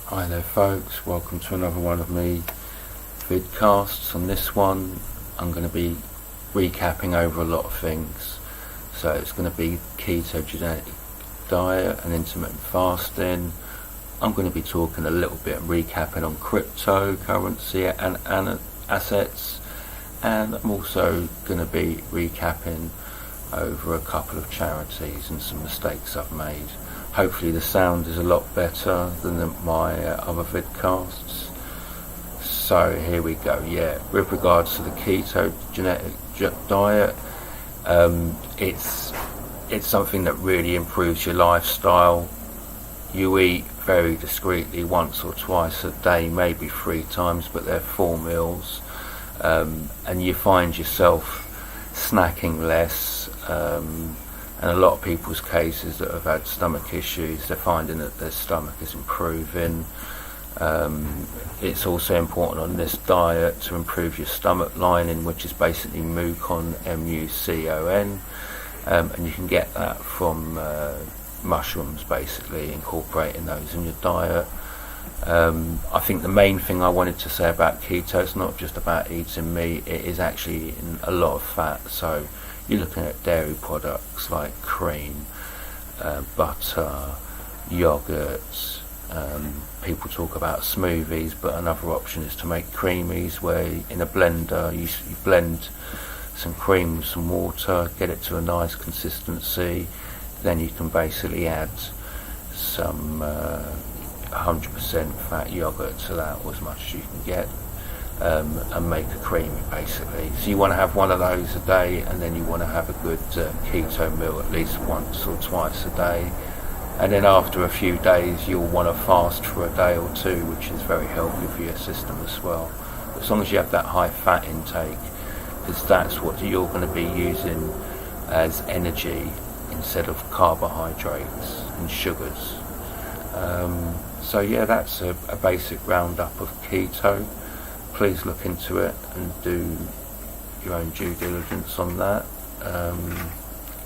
Hi there folks, welcome to another one of me vidcasts. On this one I'm going to be recapping over a lot of things. So it's going to be ketogenic diet and intermittent fasting. I'm going to be talking a little bit and recapping on cryptocurrency and assets, and I'm also going to be recapping over a couple of charities and some mistakes I've made. Hopefully the sound is a lot better than my other vidcasts. So here we go. Yeah, with regards to the ketogenic diet, it's something that really improves your lifestyle. You eat very discreetly once or twice a day, maybe 3 times, but they're 4 meals, and you find yourself snacking less. And a lot of people's cases that have had stomach issues, they're finding that their stomach is improving. It's also important on this diet to improve your stomach lining, which is basically mucon, M-U-C-O-N, and you can get that from mushrooms, basically incorporating those in your diet. I think the main thing I wanted to say about keto is not just about eating meat, it is actually in a lot of fat. So you're looking at dairy products like cream, butter, yogurts. People talk about smoothies, but another option is to make creamies, where in a blender you blend some cream with some water, get it to a nice consistency, then you can basically add some 100% fat yogurt to that, or as much as you can get, and make a creamy basically. So you want to have one of those a day, and then you want to have a good keto meal at least once or twice a day, and then after a few days you'll want to fast for a day or two, which is very healthy for your system as well, as long as you have that high fat intake, because that's what you're going to be using as energy instead of carbohydrates and sugars. So yeah, that's a basic roundup of keto. Please look into it and do your own due diligence on that,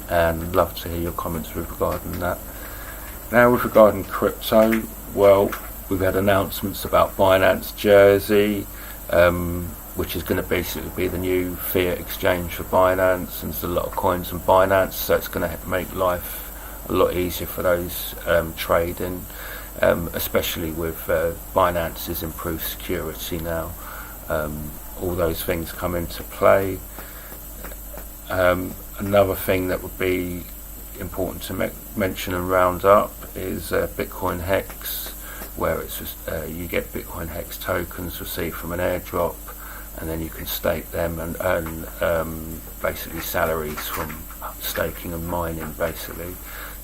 and love to hear your comments with regarding that. Now, with regarding crypto, well, we've had announcements about Binance Jersey, which is going to basically be the new Fiat exchange for Binance, and there's a lot of coins on Binance, so it's going to make life a lot easier for those trading, especially with Binance's improved security now. All those things come into play. Another thing that would be important to mention and round up is Bitcoin Hex, where it's just, you get Bitcoin Hex tokens received from an airdrop, and then you can stake them and earn basically salaries from staking and mining basically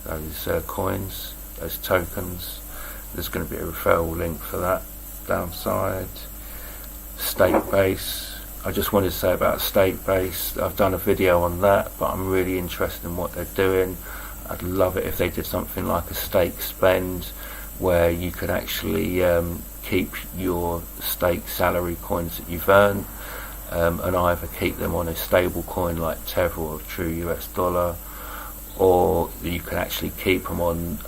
those coins, those tokens. There's going to be a referral link for that downside. Stakebase, I just wanted to say about Stakebase, I've done a video on that, but I'm really interested in what they're doing. I'd love it if they did something like a stake spend, where you could actually keep your stake salary coins that you've earned, and either keep them on a stable coin like Tether or True US Dollar, or you can actually keep them on,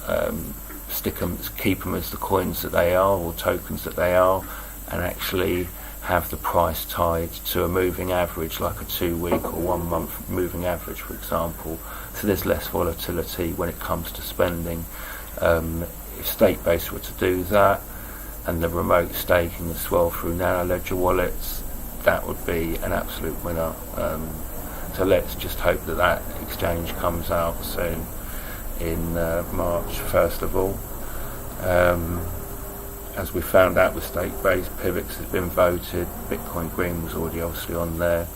keep them as the coins that they are, or tokens that they are, and actually have the price tied to a moving average, like a 2-week or 1 month moving average, for example. So there's less volatility when it comes to spending. If Stakebase were to do that, and the remote staking as well through Nano Ledger wallets, that would be an absolute winner. So let's just hope that that exchange comes out soon in March, first of all. As we found out with Stakebase, Pivx has been voted, Bitcoin Green was already obviously on there,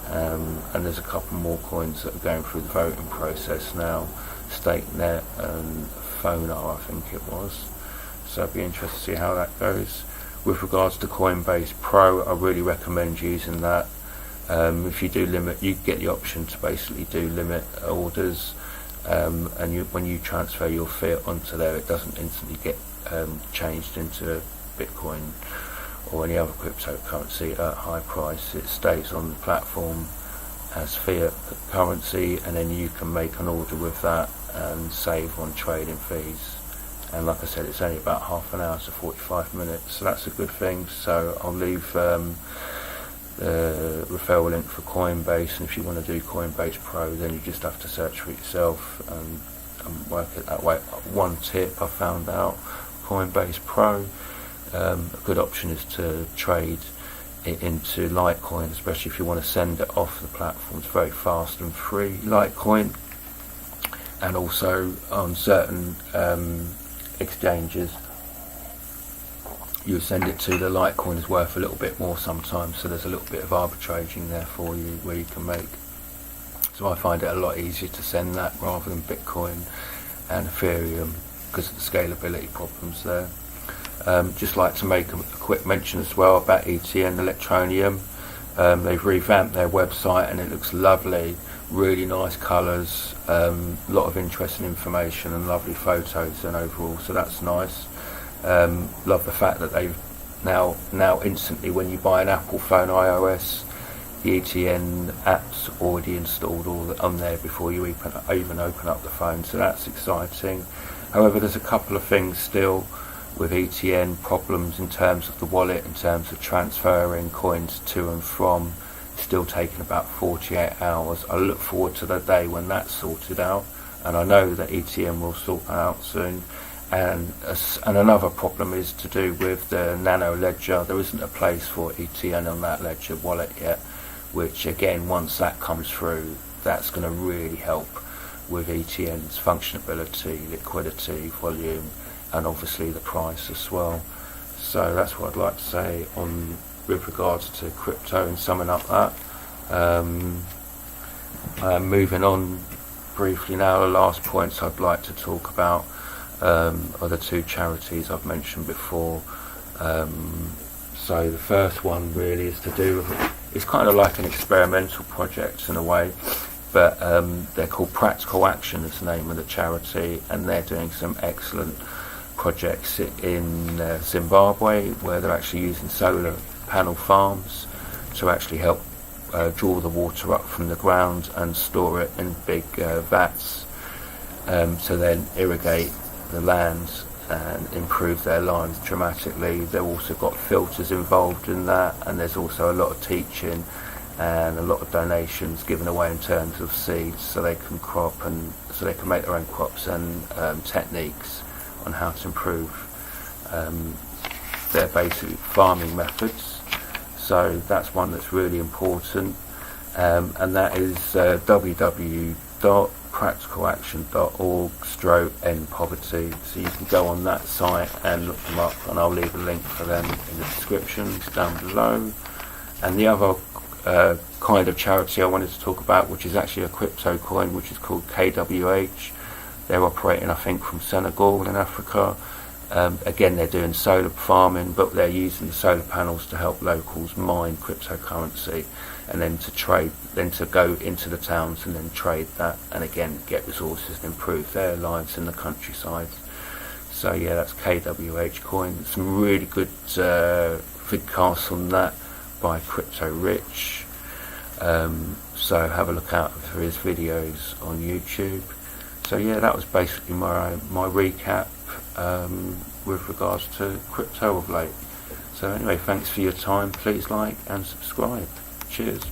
and there's a couple more coins that are going through the voting process now, StakeNet and Phonar, I think it was. So I'd be interested to see how that goes. With regards to Coinbase Pro, I really recommend using that. If you do limit, you get the option to basically do limit orders, and when you transfer your fiat onto there, it doesn't instantly get changed into Bitcoin or any other cryptocurrency at high price. It stays on the platform as fiat currency, and then you can make an order with that and save on trading fees. and like I said, it's only about half an hour to 45 minutes, so that's a good thing. So I'll leave the referral link for Coinbase, and if you want to do Coinbase Pro, then you just have to search for it yourself and work it that way. One tip I found out, Coinbase Pro, a good option is to trade it into Litecoin, especially if you want to send it off the platform. It's very fast and free, Litecoin, and also on certain exchanges you send it to, the Litecoin is worth a little bit more sometimes, so there's a little bit of arbitraging there for you where you can make. So I find it a lot easier to send that rather than Bitcoin and Ethereum because of the scalability problems there. Just like to make a quick mention as well about ETN Electronium. They've revamped their website and it looks lovely, really nice colours, a lot of interesting information and lovely photos and overall, so that's nice. Love the fact that they've now instantly, when you buy an Apple phone iOS, the ETN app's already installed all on there before you even open up the phone, so that's exciting. However, there's a couple of things still with ETN problems in terms of the wallet, in terms of transferring coins to and from, still taking about 48 hours. I look forward to the day when that's sorted out, and I know that ETN will sort that out soon. And another problem is to do with the Nano Ledger. There isn't a place for ETN on that Ledger wallet yet, which again, once that comes through, that's going to really help with ETN's functionality, liquidity, volume, and obviously the price as well. So that's what I'd like to say on with regards to crypto and summing up that. Moving on briefly now, the last points I'd like to talk about are the two charities I've mentioned before. So the first one really is to do with, it's kind of like an experimental project in a way, but they're called Practical Action is the name of the charity, and they're doing some excellent projects in Zimbabwe, where they're actually using solar panel farms to actually help draw the water up from the ground and store it in big vats to then irrigate the lands and improve their lines dramatically. They've also got filters involved in that, and there's also a lot of teaching and a lot of donations given away in terms of seeds, so they can crop and so they can make their own crops and techniques on how to improve their basic farming methods. So that's one that's really important, and that is www.practicalaction.org/end-poverty. So you can go on that site and look them up, and I'll leave a link for them in the description down below. And the other kind of charity I wanted to talk about, which is actually a crypto coin, which is called KWH. They're operating, I think, from Senegal in Africa. Again, they're doing solar farming, but they're using the solar panels to help locals mine cryptocurrency, and then to trade, then to go into the towns and then trade that, and again get resources and improve their lives in the countryside. So yeah, that's KWH Coin. Some really good vidcasts on that by Crypto Rich. So have a look out for his videos on YouTube. So yeah, that was basically my recap with regards to crypto of late. So anyway, thanks for your time. Please like and subscribe. Cheers.